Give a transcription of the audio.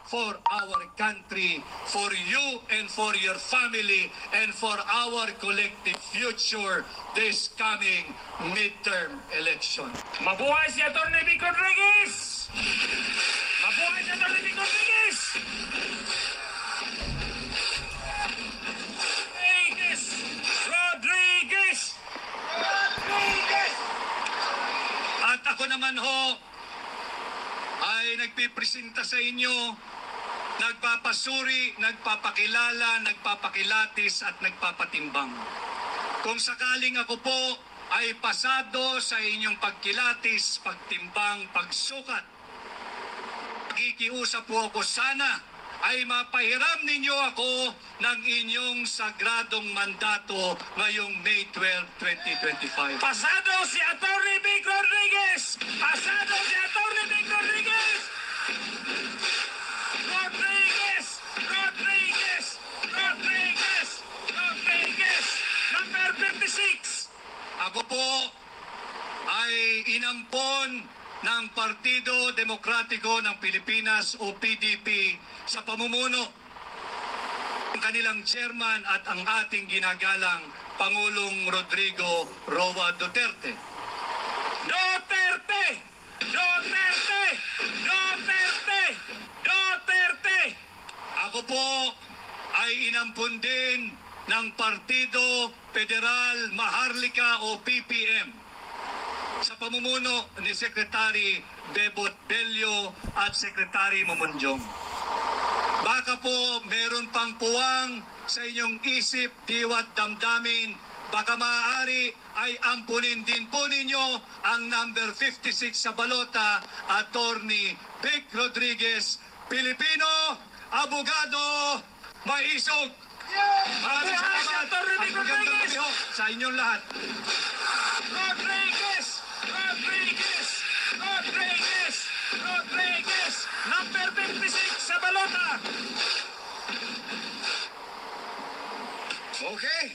for our country, for you and for your family, and for our collective future this coming midterm election. Mabuhay si Atty. Vic Rodriguez! Mabuhay si Atty. Vic Rodriguez! Rodriguez! Rodriguez! At ako naman ho ay nagpipresenta sa inyo, nagpapasuri, nagpapakilala, nagpapakilatis at nagpapatimbang. Kung sakaling ako po ay pasado sa inyong pagkilatis, pagtimbang, pagsukat, nakikiusap po ako sana ay mapahiram ninyo ako ng inyong sagradong mandato ngayong May 12, 2025. Pasado si Atty. Vic Rodriguez! Pasado si Atty. Vic Rodriguez! Rodriguez! Rodriguez! Rodriguez! Rodriguez! Number 56! Ako po ay inampon ng Partido Demokratiko ng Pilipinas o PDP sa pamumuno ng kanilang chairman at ang ating ginagalang Pangulong Rodrigo Roa Duterte. Duterte! Duterte! Duterte! Duterte! Ako po ay inampun din ng Partido Federal Maharlika o PPM sa pamumuno ni Secretary Bebot Bello at Secretary Mamunjong. Baka po meron pang puwang sa inyong isip, diwa't damdamin, baka maaari ay ampunin din po ninyo ang number 56 sa balota, Atty. Vic Rodriguez, Pilipino, abogado, maisog. Maraming salamat at magandang gabi ho sa inyong lahat. Rodriguez! Rodriguez! Rodriguez! Rodriguez! Number 56 sa balota! Okay.